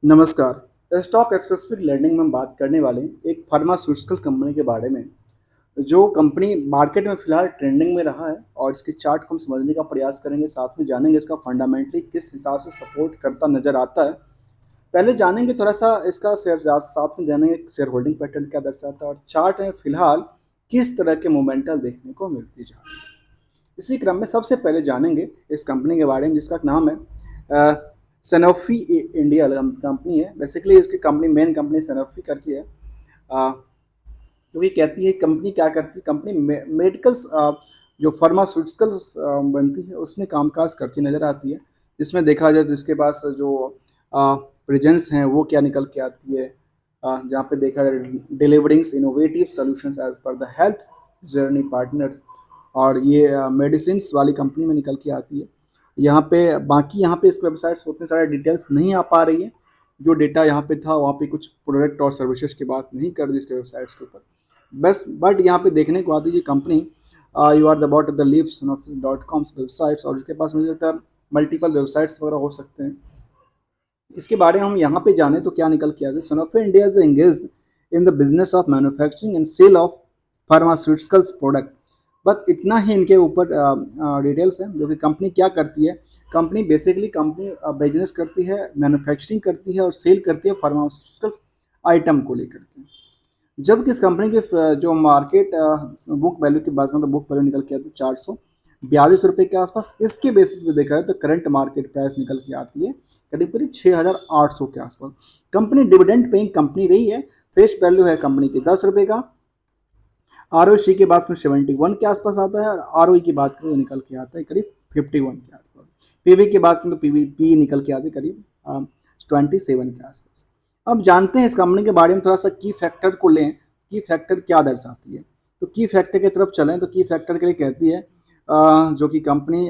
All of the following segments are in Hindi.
नमस्कार। स्टॉक स्पेसिफिक लर्निंग में हम बात करने वाले हैं एक फार्मास्यूटिकल कंपनी के बारे में, जो कंपनी मार्केट में फिलहाल ट्रेंडिंग में रहा है और इसके चार्ट को हम समझने का प्रयास करेंगे, साथ में जानेंगे इसका फंडामेंटली किस हिसाब से सपोर्ट करता नजर आता है। पहले जानेंगे थोड़ा सा इसका शेयर, साथ में जानेंगे शेयर होल्डिंग पैटर्न क्या दर्शाता है और चार्ट में फिलहाल किस तरह के मोमेंटल देखने को मिलती जा रही है। इसी क्रम में सबसे पहले जानेंगे इस कंपनी के बारे में, जिसका नाम है सनोफी इंडिया कंपनी है। बेसिकली इसकी कंपनी मेन कंपनी सनोफी करके है। क्योंकि कहती है कंपनी क्या करती है, कंपनी मेडिकल्स जो फार्मास्यूटिकल्स बनती है उसमें कामकाज करती नजर आती है। जिसमें देखा जाए तो इसके पास जो प्रेजेंस हैं वो क्या निकल के आती है, जहाँ पे देखा जाए deliverings innovative solutions as per the health journey partners, और ये मेडिसिन वाली कंपनी में निकल के आती है। यहाँ पे बाकी यहाँ पे इस वेबसाइट्स पर उतने सारे डिटेल्स नहीं आ पा रही है। जो डेटा यहाँ पे था वहाँ पे कुछ प्रोडक्ट और सर्विसेज की बात नहीं कर दी इसके वेबसाइट्स के ऊपर। बस बट यहाँ पे देखने को आती है company you are the about the leave websites, और इसके पास मुझे लगता है मल्टीपल वेबसाइट्स वगैरह हो सकते हैं। इसके बारे में हम यहाँ पे जाने तो क्या निकल के आते हैं, Sanofi India is engaged in the business of manufacturing and sale of pharmaceuticals product. But इतना ही इनके ऊपर डिटेल्स है, जो कि कंपनी क्या करती है। कंपनी बेसिकली कंपनी बिजनेस करती है, मैन्युफैक्चरिंग करती है और सेल करती है फार्मास्यूटिकल आइटम को लेकर के। जबकि इस कंपनी के जो मार्केट बुक वैल्यू की बात करें तो बुक वैल्यू निकल के आती है 442 रुपये के आसपास। इसके बेसिस पे देखा जाए तो करंट मार्केट प्राइस निकल के आती है करीब करीब 6,800 के आसपास। कंपनी डिविडेंड पेइंग कंपनी रही है। फेस वैल्यू है कंपनी की 10 रुपये का। आर की बात करें 71 के आसपास आता है, और आर की बात करें तो निकल के आता है करीब 51 के आसपास। पीवी की बात करें तो पी निकल के आती है करीब 27 के आसपास। अब जानते हैं इस कंपनी के बारे में थोड़ा सा की फैक्टर को लें, की फैक्टर क्या दर्शाती है। तो की फैक्टर की तरफ चलें तो की फैक्टर के लिए कहती है जो कि company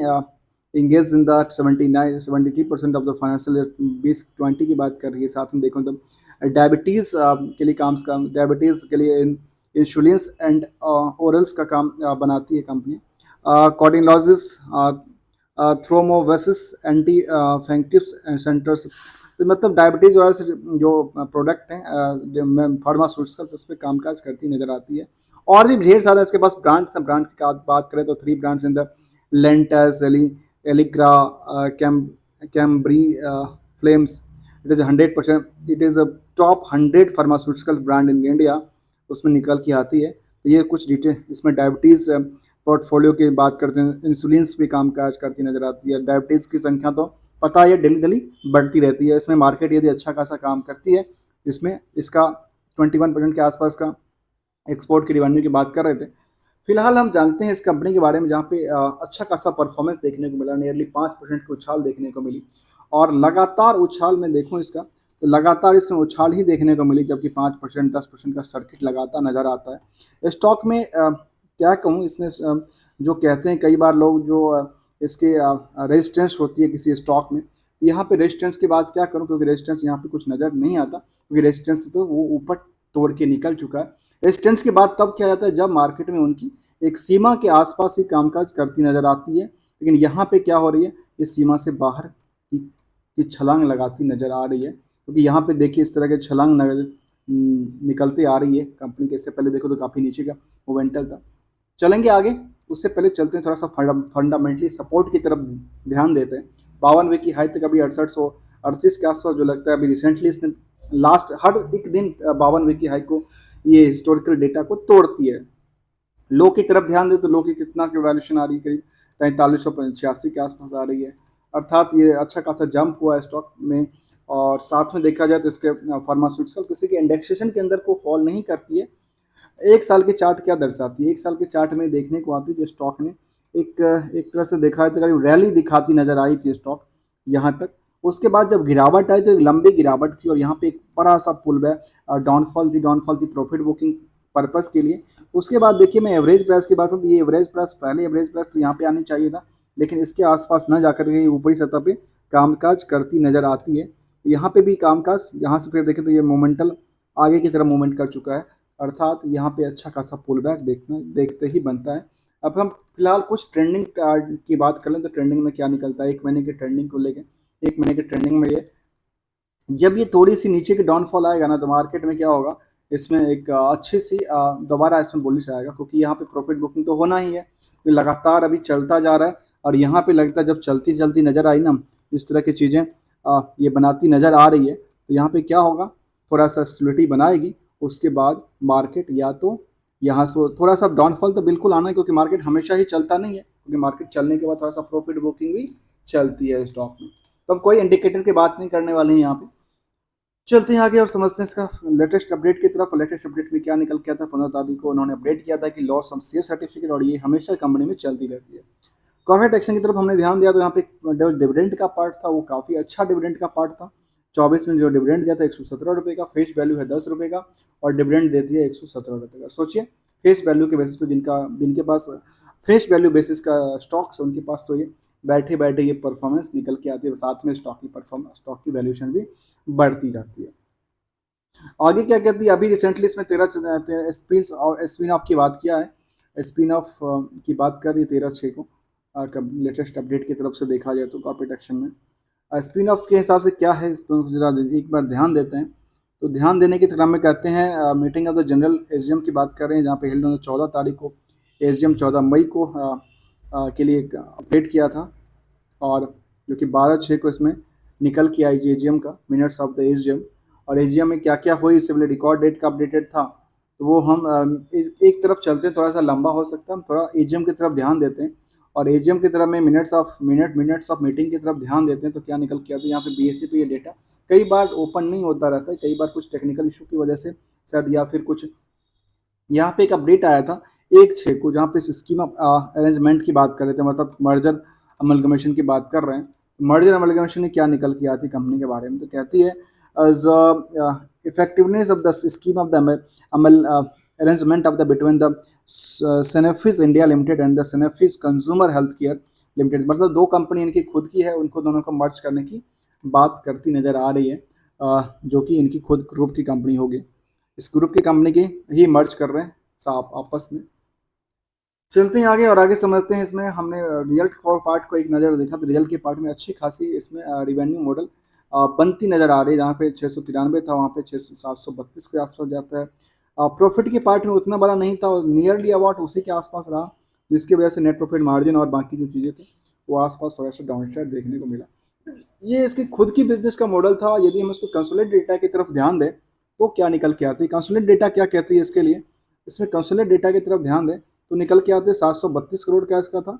engage in the 73% of the financial year 2020 की बात कर रही है। साथ में देखो तो डायबिटीज़ के लिए काम, डायबिटीज़ के लिए इंसुलिन्स एंड ओरल्स का काम बनाती है कंपनी। कार्डियोलॉजिस, थ्रोमोवेसिस, एंटी फैंक्टिव्स सेंटर्स, तो मतलब डायबिटीज़ वाले से जो प्रोडक्ट हैं फार्मास्यूटिकल्स उस पर कामकाज करती नजर आती है। और भी ढेर सारा इसके पास ब्रांड्स हैं। ब्रांड की बात करें तो 3 brands in the Lantus, Allegra, कैम Combiflam. It is 100%, it is a top 100 pharmaceutical brand in India, उसमें निकल के आती है। तो ये कुछ डिटेल इसमें डायबिटीज़ पोर्टफोलियो की बात करते हैं, इंसुलिन्स भी कामकाज करती नजर आती है। डायबिटीज़ की संख्या तो पता है डेली डेली बढ़ती रहती है। इसमें मार्केट यदि अच्छा खासा काम करती है, इसमें इसका 21% के आसपास का एक्सपोर्ट की रिवेन्यू की बात कर रहे थे। फिलहाल हम जानते हैं इस कंपनी के बारे में, जहाँ पे अच्छा खासा परफॉर्मेंस देखने को मिला, नियरली 5% की उछाल देखने को मिली। और लगातार उछाल में देखूँ इसका तो लगातार इसमें उछाल ही देखने को मिली, जबकि 5% 10% का सर्किट लगातार नज़र आता है स्टॉक में। क्या कहूँ इसमें जो कहते हैं कई बार लोग, जो इसके रेजिस्टेंस होती है किसी स्टॉक में, यहाँ पे रेजिस्टेंस की बात क्या करूँ, क्योंकि रेजिस्टेंस यहाँ पे कुछ नज़र नहीं आता, क्योंकि रेजिस्टेंस तो वो ऊपर तोड़ के निकल चुका है। रेजिस्टेंस की बात तब किया जाता है जब मार्केट में उनकी एक सीमा के आसपास ही कामकाज करती नजर आती है। लेकिन यहाँ पे क्या हो रही है, इस सीमा से बाहर की छलांग लगाती नजर आ रही है, क्योंकि यहाँ पे देखिए इस तरह के छलांग निकलती आ रही है कंपनी के। इससे पहले देखो तो काफ़ी नीचे का मोमेंटल था। चलेंगे आगे, उससे पहले चलते हैं थोड़ा सा फंडामेंटली सपोर्ट की तरफ ध्यान देते हैं। 52 की हाई तक अभी 6838 के आसपास जो लगता है। अभी रिसेंटली इसने लास्ट हर एक दिन 52 की हाई को, ये हिस्टोरिकल डेटा को तोड़ती है। लो की तरफ ध्यान दे तो लो की कितना की वैल्यूशन आ रही है, करीब 4386 के आसपास आ रही है। अर्थात ये अच्छा खासा जंप हुआ है स्टॉक में। और साथ में देखा जाए तो इसके फार्मास्यूटिकल किसी के इंडेक्सेशन के अंदर को फॉल नहीं करती है। एक साल के चार्ट क्या दर्शाती है, एक साल के चार्ट में देखने को आती है जो स्टॉक ने एक एक तरह से देखा है तो करीब रैली दिखाती नजर आई थी स्टॉक यहाँ तक। उसके बाद जब गिरावट आई तो एक लंबी गिरावट थी, और यहाँ पे एक बड़ा सा पुल बैक डाउनफॉल थी प्रॉफिट बुकिंग पर्पस के लिए। उसके बाद देखिए मैं एवरेज प्राइस की बात करूँ तो ये एवरेज प्राइस, पहले एवरेज प्राइस तो यहाँ पे आनी चाहिए था, लेकिन इसके आसपास न जाकर के ऊपरी सतह पे कामकाज करती नजर आती है। यहाँ पे भी कामकाज, यहाँ से फिर देखें तो ये मोमेंटल आगे की तरफ मूवमेंट कर चुका है। अर्थात यहाँ पे अच्छा खासा पुल बैक देखते ही बनता है। अब हम फिलहाल कुछ ट्रेंडिंग की बात कर लें तो ट्रेंडिंग में क्या निकलता है, एक महीने के ट्रेंडिंग को लेकर। एक महीने के ट्रेंडिंग में ये जब ये थोड़ी सी नीचे की डाउनफॉल आएगा ना, तो मार्केट में क्या होगा, इसमें एक अच्छी सी दोबारा इसमें बुलिश आएगा, क्योंकि यहाँ पे प्रॉफिट बुकिंग तो होना ही है। ये लगातार अभी चलता जा रहा है, और यहाँ पे लगता है जब चलती चलती नज़र आई ना, इस तरह की चीज़ें ये बनाती नज़र आ रही है, तो यहाँ पे क्या होगा, थोड़ा सा स्टेबिलिटी बनाएगी। उसके बाद मार्केट या तो यहाँ से थोड़ा सा डाउनफॉल तो बिल्कुल आना है, क्योंकि मार्केट हमेशा ही चलता नहीं है, क्योंकि मार्केट चलने के बाद थोड़ा सा प्रॉफिट बुकिंग भी चलती है स्टॉक में। तो हम कोई इंडिकेटर की बात नहीं करने वाले हैं यहाँ पे, चलते हैं आगे और समझते हैं इसका लेटेस्ट अपडेट की तरफ। लेटेस्ट अपडेट में क्या निकल के आता है, 15 तारीख को उन्होंने अपडेट किया था कि लॉस ऑफ शेयर सर्टिफिकेट, और ये हमेशा कंपनी में चलती रहती है। कॉर्पोरेट एक्शन की तरफ हमने ध्यान दिया, तो यहाँ पे जो डिविडेंड का पार्ट था वो काफ़ी अच्छा डिविडेंड का पार्ट था। 24 में जो डिविडेंड दिया था 117 रुपये का, फेस वैल्यू है 10 रुपये का, और डिविडेंड देती है 117 रुपये का। सोचिए, फेस वैल्यू के बेसिस पे जिनके पास फेस वैल्यू बेसिस का स्टॉक्स है, उनके पास तो ये बैठे बैठे ये परफॉर्मेंस निकल के आती है, साथ में स्टॉक की परफॉर्मेंस, स्टॉक की वैल्यूएशन भी बढ़ती जाती है। आगे क्या कहती है, अभी रिसेंटली इसमें 13 स्पिन ऑफ की बात किया है, स्पिन ऑफ की बात कर रही है 13/6 को, लेटेस्ट अपडेट की तरफ से देखा जाए तो कॉर्पोरेट एक्शन में स्पिन ऑफ के हिसाब से क्या है, इस पर जरा एक बार ध्यान देते हैं। तो ध्यान देने के क्रम में कहते हैं meeting of the general AGM की बात कर रहे हैं, जहाँ पे हेल्ड उन्होंने 14 तारीख को, एजीएम 14 मई को के लिए अपडेट किया था, और जो कि 12/6 को इसमें निकल के आई एजीएम का मिनट्स ऑफ द एजीएम। और एजीएम में क्या क्या हुई, इससे पहले रिकॉर्ड डेट का अपडेटेड था, तो वो हम एक तरफ चलते हैं, थोड़ा सा लंबा हो सकता है, हम थोड़ा एजीएम की तरफ ध्यान देते हैं, और एजीएम की तरफ में मिनट्स ऑफ मीटिंग की तरफ ध्यान देते हैं। तो क्या निकल के आता है, यहाँ पे बीएससी पे ये डेटा कई बार ओपन नहीं होता रहता है, कई बार कुछ टेक्निकल इशू की वजह से शायद, या फिर कुछ यहाँ पे एक अपडेट आया था 1/6 को, जहाँ पे स्कीम ऑफ अरेंजमेंट की बात कर रहे थे, मतलब मर्जर अमलगमेशन की बात कर रहे हैं। मर्जर अमलगमेशन में क्या निकल के आती कंपनी के बारे में, तो कहती है effectiveness of the scheme of the अमल arrangement of the between the Sanofi India Limited and the Sanofi consumer health care Limited, मतलब दो कंपनी इनकी खुद की है, उनको दोनों को मर्ज करने की बात करती नज़र आ रही है, जो कि इनकी खुद ग्रुप की कंपनी होगी। इस ग्रुप की कंपनी की ही मर्ज कर रहे हैं साफ आपस में। चलते हैं आगे और आगे समझते हैं। इसमें हमने रिजल्ट पार्ट को एक नज़र देखा, तो रिजल्ट के पार्ट में अच्छी खासी इसमें रिवेन्यू मॉडल बनती नज़र आ रही है, जहाँ पे 693 था, वहाँ पे 732 के आसपास जाता है। प्रॉफिट के पार्ट में उतना बड़ा नहीं था, और नियरली अबाउट उसी के आसपास रहा, जिसकी वजह से नेट प्रॉफिट मार्जिन और बाकी जो चीज़ें थी वो आसपास थोड़ा सा डाउन साइड देखने को मिला। ये इसकी खुद की बिजनेस का मॉडल था। यदि हम इसको कंसोलिडेट डेटा की तरफ ध्यान दें, तो क्या निकल के आती है, कंसोलिडेट डेटा क्या कहती है इसके लिए, इसमें कंसोलिडेट डेटा की तरफ ध्यान दें तो निकल के आते 732 करोड़ का इसका था,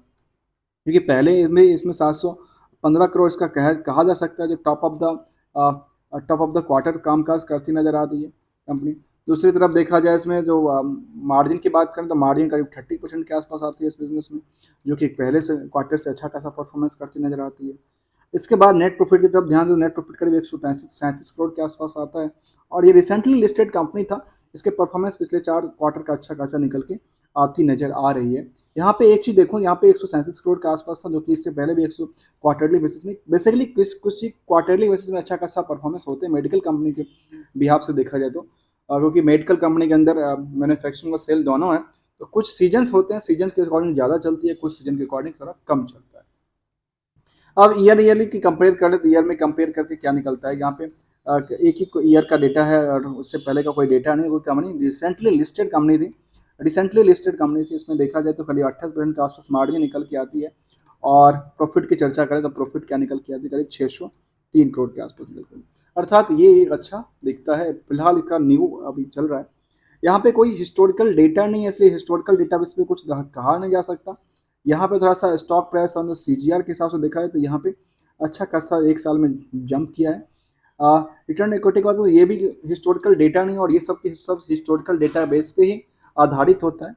क्योंकि पहले इसमें 715 करोड़ इसका कहा जा सकता है, जो टॉप ऑफ द क्वार्टर कामकाज करती नजर आती है कंपनी। दूसरी तरफ देखा जाए, इसमें जो मार्जिन की बात करें, तो मार्जिन करीब 30% के आसपास आती है इस बिजनेस में, जो कि पहले से क्वार्टर से अच्छा खासा परफॉर्मेंस करती नजर आती है। इसके बाद नेट प्रॉफिट की तरफ ध्यान दो, नेट प्रॉफिट करीब 137 करोड़ के आसपास आता है, और ये रिसेंटली लिस्टेड कंपनी था। इसके परफॉर्मेंस पिछले 4 क्वार्टर का अच्छा खासा निकल के आती नजर आ रही है। यहाँ पे एक चीज़ देखो, यहाँ पे 137 करोड़ के आसपास था, जो कि इससे पहले भी 100 क्वार्टरली बेसिस में, बेसिकली कुछ क्वार्टरली बेसिस में अच्छा खासा परफॉर्मेंस होते हैं मेडिकल कंपनी के बिहाफ से देखा जाए तो, क्योंकि मेडिकल कंपनी के अंदर मैन्युफैक्चरिंग और सेल दोनों है, तो कुछ सीजन्स होते हैं, सीजन के अकॉर्डिंग ज़्यादा चलती है, कुछ सीजन के अकॉर्डिंग थोड़ा कम चलता है। अब ईयरली की कंपेयर कर ले, तो ईयर में कंपेयर करके क्या निकलता है, यहाँ पे एक ही ईयर का डेटा है, और उससे पहले का कोई डेटा नहीं। कोई कंपनी रिसेंटली लिस्टेड कंपनी थी। इसमें देखा जाए तो करीब 28% के आसपास मार्जिन निकल के आती है, और प्रॉफिट की चर्चा करें तो प्रॉफिट क्या निकल के आती है, करीब 603 करोड़ के आसपास निकल के, अर्थात ये एक अच्छा दिखता है। फिलहाल इसका न्यू अभी चल रहा है, यहाँ पे कोई हिस्टोरिकल डेटा नहीं है, इसलिए हिस्टोरिकल डेटा बेस पे कुछ कहा नहीं जा सकता। यहाँ पे थोड़ा सा स्टॉक प्राइस और सीजीआर के हिसाब से देखा है, तो यहाँ पे अच्छा खासा एक साल में जंप किया है। रिटर्न इक्विटी का तो ये भी हिस्टोरिकल डेटा नहीं, और ये सब के सब हिस्टोरिकल डेटा बेस पे ही आधारित होता है।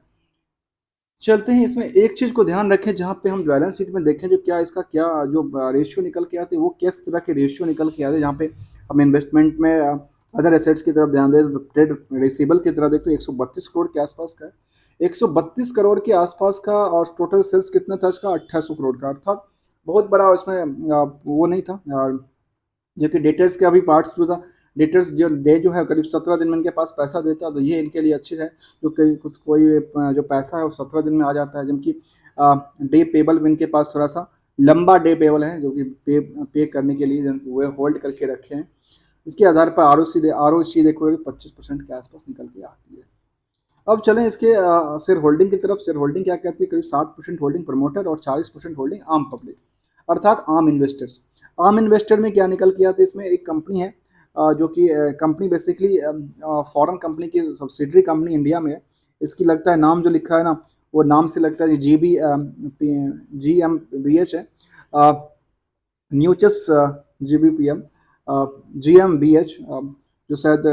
चलते हैं, इसमें एक चीज़ को ध्यान रखें, जहाँ पे हम बैलेंस शीट में देखें, जो क्या इसका क्या जो रेशियो निकल के आते हैं, वो किस तरह के रेशियो निकल के आते हैं। जहाँ पे हम इन्वेस्टमेंट में अदर एसेट्स की तरफ ध्यान दें, तो ट्रेड रिसीबल की तरफ देखते 132 करोड़ के आसपास का है, 132 करोड़ के आसपास का, और टोटल सेल्स कितना था इसका, 2800 करोड़ का, अर्थात बहुत बड़ा इसमें वो नहीं था। जो कि डेटर्स के अभी पार्ट्स जो था, डेटर्स जो डे जो है करीब 17 दिन में इनके पास पैसा देता है, तो ये इनके लिए अच्छी है, जो कोई जो पैसा है वो 17 दिन में आ जाता है, जबकि डे पेबल में इनके पास थोड़ा सा लंबा डे पेबल है, जो कि पे करने के लिए वो होल्ड करके रखे हैं। इसके आधार पर आर ओ सी देखो 25% के आसपास निकल के आती है। अब चलें इसके शेयर होल्डिंग की तरफ। शेयर होल्डिंग क्या कहती है? करीब 60% होल्डिंग प्रमोटर और 40% होल्डिंग आम पब्लिक, अर्थात आम इन्वेस्टर्स। आम इन्वेस्टर में क्या निकल के आता है? इसमें एक कंपनी है जो कि कंपनी बेसिकली फॉरेन कंपनी की सब्सिडरी कंपनी इंडिया में है। इसकी लगता है नाम जो लिखा है ना, वो नाम से लगता है GMBH है, न्यूचस GBPM GMBH, जो शायद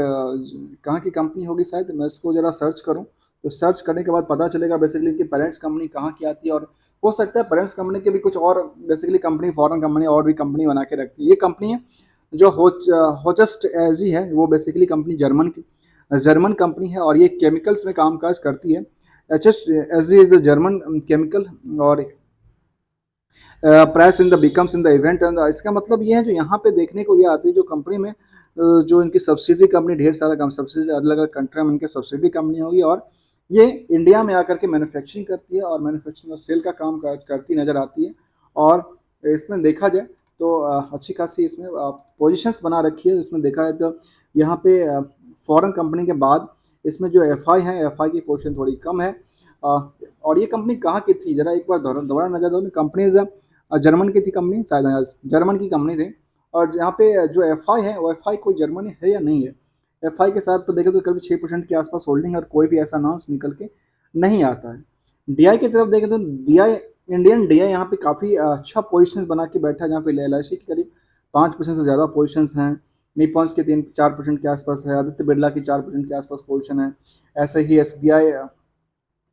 कहाँ की कंपनी होगी, शायद मैं इसको ज़रा सर्च करूँ तो सर्च करने के बाद पता चलेगा बेसिकली इनकी पेरेंट्स कंपनी कहाँ की आती है। और हो सकता है पेरेंट्स कंपनी के भी कुछ और बेसिकली कंपनी फॉरेन कंपनी और भी कंपनी बना के रखती है। ये कंपनी है जो होचस्ट एजी है, वो बेसिकली कंपनी जर्मन कंपनी है और ये केमिकल्स में कामकाज करती है। H S is the German chemical और price in the becomes in the event. And इसका मतलब ये है, जो यहाँ पे देखने को ये आती है जो कंपनी में जो इनकी सब्सिडी कंपनी, ढेर सारा काम सब्सिडी अलग अलग कंट्री में इनके सब्सिडी कंपनी होगी और ये इंडिया में आकर के मैन्युफैक्चरिंग करती है और मैन्युफैक्चरिंग और सेल का काम करती नज़र आती है। और इसमें देखा जाए तो अच्छी खासी इसमें पोजिशंस बना रखी है। इसमें देखा जाए तो यहाँ पे फॉरेन कंपनी के बाद इसमें जो एफआई है, एफआई की पोजीशन थोड़ी कम है। और ये कंपनी कहाँ की थी, जरा एक बार दोबारा नजर दो। कंपनीज जर्मन की थी कंपनी, शायद जर्मन की कंपनी थी। और यहाँ पे जो एफआई है वो एफआई कोई जर्मनी है या नहीं है? एफआई के साथ तो देखें तो करीब 6% के आसपास होल्डिंग और कोई भी ऐसा नाम निकल के नहीं आता है। डीआई की तरफ देखें तो डीआई, इंडियन डीआई यहाँ पे काफ़ी अच्छा पोजीशंस बना के बैठा है, जहाँ पे एलआईसी की करीब 5% से ज़्यादा पोजीशंस हैं। निपॉन्स के 3-4% के आसपास है। आदित्य बिरला की 4% के आसपास पोजीशन है। ऐसे ही एसबीआई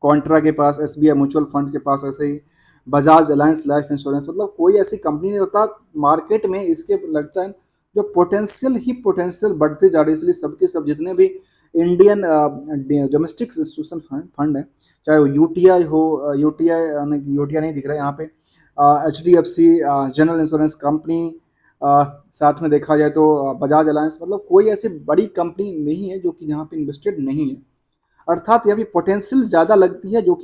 कॉन्ट्रा के पास, एसबीआई म्यूचुअल फंड के पास, ऐसे ही बजाज अलायंस लाइफ इंश्योरेंस, मतलब कोई ऐसी कंपनी नहीं होता मार्केट में। इसके लगता है जो पोटेंशियल बढ़ती जा रही है, इसलिए सबके सब जितने भी इंडियन डोमेस्टिक इंस्टीट्यूशन फंड है, चाहे वो यूटीआई हो, यूटीआई नहीं दिख रहा है यहाँ पे, HDFC जनरल इंश्योरेंस कंपनी, साथ में देखा जाए तो बजाज अलायंस, मतलब कोई ऐसी बड़ी कंपनी नहीं है जो कि यहाँ पे इन्वेस्टेड नहीं है। अर्थात यह भी पोटेंशियल ज़्यादा लगती है, जो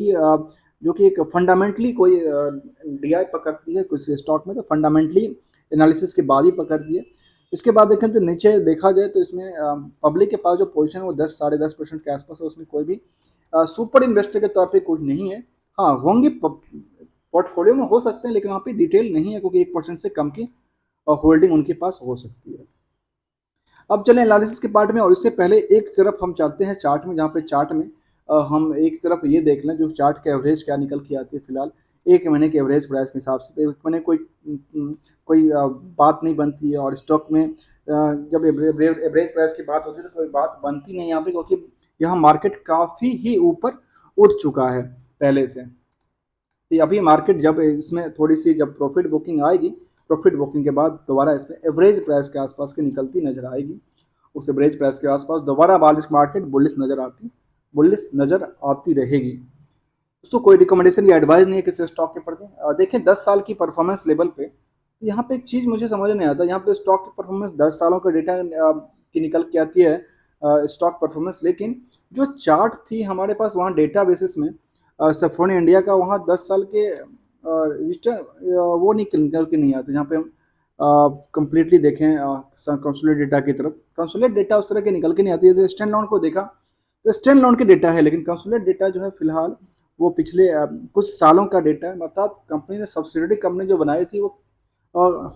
कि एक फंडामेंटली कोई डीआई पकड़ती है कुछ स्टॉक में, तो फंडामेंटली एनालिसिस के बाद ही पकड़ती है। इसके बाद देखें तो नीचे देखा जाए तो इसमें पब्लिक के पास जो पोजीशन है वो 10-10.5% के आसपास है। उसमें कोई भी सुपर इन्वेस्टर के तौर पे कोई नहीं है। हाँ होंगे, पोर्टफोलियो में हो सकते हैं, लेकिन वहाँ पे डिटेल नहीं है क्योंकि 1% से कम की होल्डिंग उनके पास हो सकती है। अब चलें एनालिसिस के पार्ट में, और इससे पहले एक तरफ हम चलते हैं चार्ट में, जहाँ पे चार्ट में हम एक तरफ ये देख लें जो चार्ट का एवरेज क्या निकल के आती है फिलहाल एक महीने के एवरेज प्राइस के हिसाब से। तो एक महीने कोई बात नहीं बनती है, और स्टॉक में जब एवरेज प्राइस की बात होती है तो कोई बात बनती नहीं यहाँ पे, क्योंकि यहाँ मार्केट काफ़ी ही ऊपर उठ चुका है पहले से। तो अभी मार्केट जब इसमें थोड़ी सी जब प्रॉफिट बुकिंग आएगी, प्रॉफिट बुकिंग के बाद दोबारा इसमें एवरेज प्राइस के आसपास की निकलती नजर आएगी। उस एवरेज प्राइस के आसपास दोबारा मार्केट बुलिश नज़र आती रहेगी। दोस्तों कोई रिकमेंडेशन या एडवाइस नहीं है किसी स्टॉक के प्रति। देखें 10 साल की परफॉर्मेंस लेवल पे, यहाँ पे एक चीज़ मुझे समझ नहीं आता, यहाँ पे स्टॉक की परफॉर्मेंस 10 सालों का डेटा की निकल के आती है स्टॉक परफॉर्मेंस, लेकिन जो चार्ट थी हमारे पास वहाँ डेटा बेसिस में सैफरन इंडिया का, वहाँ 10 साल के रजिस्टर वो निकल के नहीं आते। जहाँ पे हम कंप्लीटली देखें कंसोलिडेट डेटा की तरफ, कंसोलिडेट डेटा उस तरह के निकल के नहीं आती है। स्टैंड लोन को देखा तो स्टैंड लोन के डेटा है, लेकिन कंसोलिडेट डेटा जो है फिलहाल वो पिछले कुछ सालों का डेटा है। अर्थात कंपनी ने सब्सिडरी कंपनी जो बनाई थी वो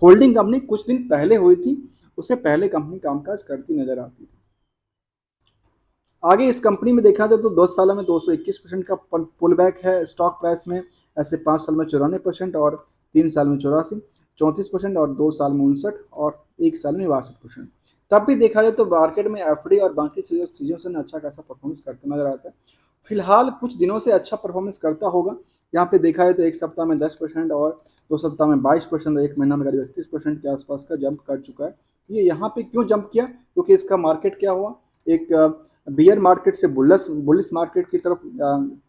होल्डिंग कंपनी कुछ दिन पहले हुई थी, उससे पहले कंपनी कामकाज करती नजर आती थी। आगे इस कंपनी में देखा जाए तो 10 सालों में 221% का पुल बैक है स्टॉक प्राइस में। ऐसे 5 साल में 94% और 3 साल में 34% और 2 साल में 59 और 1 साल में 62%। तब भी देखा जाए तो मार्केट में एफडी और बाकी चीज़ों से अच्छा खासा परफॉर्मेंस करता नजर आता है। फिलहाल कुछ दिनों से अच्छा परफॉर्मेंस करता होगा। यहाँ पे देखा जाए तो एक सप्ताह में 10% और 2 सप्ताह में 22% और 1 महीना में करीब 31% के आसपास का जंप कर चुका है। ये यहाँ पे क्यों जंप किया? क्योंकि इसका मार्केट क्या हुआ, एक बियर मार्केट से बुलिश मार्केट की तरफ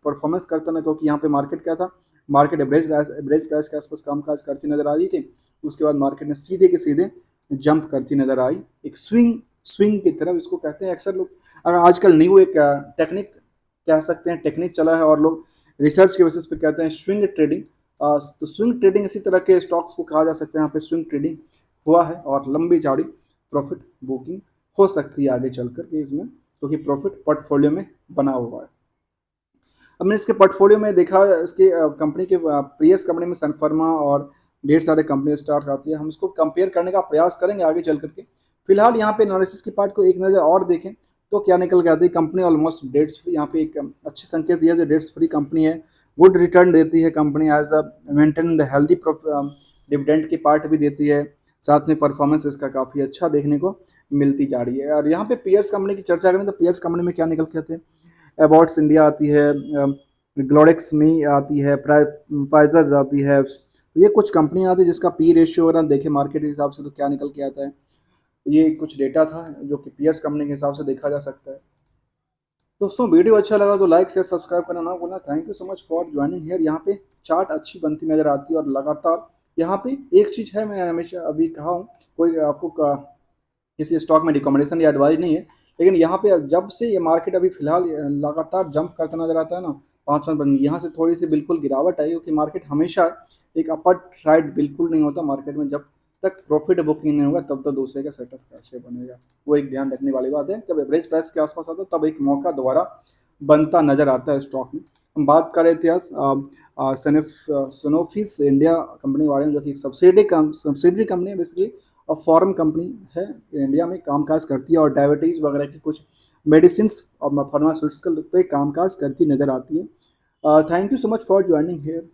परफॉर्मेंस करता ना, क्योंकि यहाँ पे मार्केट क्या था, मार्केट एवरेज प्राइस के आसपास कामकाज करती नजर आ रही थी। उसके बाद मार्केट ने सीधे के सीधे जंप करती नजर आई, एक स्विंग की तरफ इसको कहते हैं अक्सर लोग। अगर आजकल न्यू एक टेक्निक कह सकते हैं, टेक्निक चला है और लोग रिसर्च के बेसिस पे कहते हैं स्विंग ट्रेडिंग। तो स्विंग ट्रेडिंग इसी तरह के स्टॉक्स को कहा जा सकता है। यहाँ पे स्विंग ट्रेडिंग हुआ है और लंबी चौड़ी प्रॉफिट बुकिंग हो सकती है आगे चलकर के इसमें, क्योंकि प्रॉफिट पोर्टफोलियो में बना हुआ है। हमने इसके पोर्टफोलियो में देखा इसके कंपनी के प्रीवियस कंपनी में सन फार्मा और ढेर सारे कंपनी स्टार्ट आती है, हम इसको कंपेयर करने का प्रयास करेंगे आगे चल करके। फिलहाल यहाँ पे एनालिसिस की पार्ट को एक नज़र और देखें तो क्या निकल के आती है, कंपनी ऑलमोस्ट डेट्स फ्री, यहाँ पे एक अच्छी संकेत दिया जो डेट्स फ्री कंपनी है, गुड रिटर्न देती है company, as a maintain the healthy dividend की पार्ट भी देती है, साथ में परफॉर्मेंस इसका काफ़ी अच्छा देखने को मिलती जा रही है। और यहाँ पे पीयर्स कंपनी की चर्चा करें तो पीयर्स कंपनी में क्या निकल के आते हैं, अबॉट्स इंडिया आती है, ग्लोडेक्स मी आती है, फाइजर आती है, तो ये कुछ कंपनियां आती है जिसका पी रेशियो अगर देखें मार्केट के हिसाब से तो क्या निकल के आता है, ये कुछ डेटा था जो कि पीयर्स कंपनी के हिसाब से देखा जा सकता है। दोस्तों वीडियो अच्छा लगा तो लाइक शेयर सब्सक्राइब करना ना भूलना। Thank you so much for joining here. यहाँ पे चार्ट अच्छी बनती नजर आती है और लगातार यहाँ पे एक चीज़ है, मैं हमेशा अभी कहा हूँ, कोई आपको किसी स्टॉक में रिकमेंडेशन या एडवाइस नहीं है, लेकिन यहाँ पे जब से ये मार्केट अभी फिलहाल लगातार जंप करता नजर आता है ना, 5 5 यहाँ से थोड़ी सी बिल्कुल गिरावट आई, क्योंकि मार्केट हमेशा एक अपर ट्राइड बिल्कुल नहीं होता मार्केट में, जब तक प्रॉफिट बुकिंग नहीं होगा तब तो दूसरे का सेटअप कैसे बनेगा, वो एक ध्यान रखने वाली बात है। जब एवरेज प्राइस के आसपास आता है तब एक मौका दोबारा बनता नजर आता है स्टॉक में। हम बात कर रहे थे आज सनोफिस इंडिया कंपनी के बारे में, जो कि एक सब्सिडरी कंपनी है बेसिकली, और फॉरेन कंपनी है, इंडिया में कामकाज करती है और डायबिटीज़ वगैरह की कुछ मेडिसिन और फार्मास्यूटिकल पे कामकाज करती नजर आती है। Thank you so much for joining here.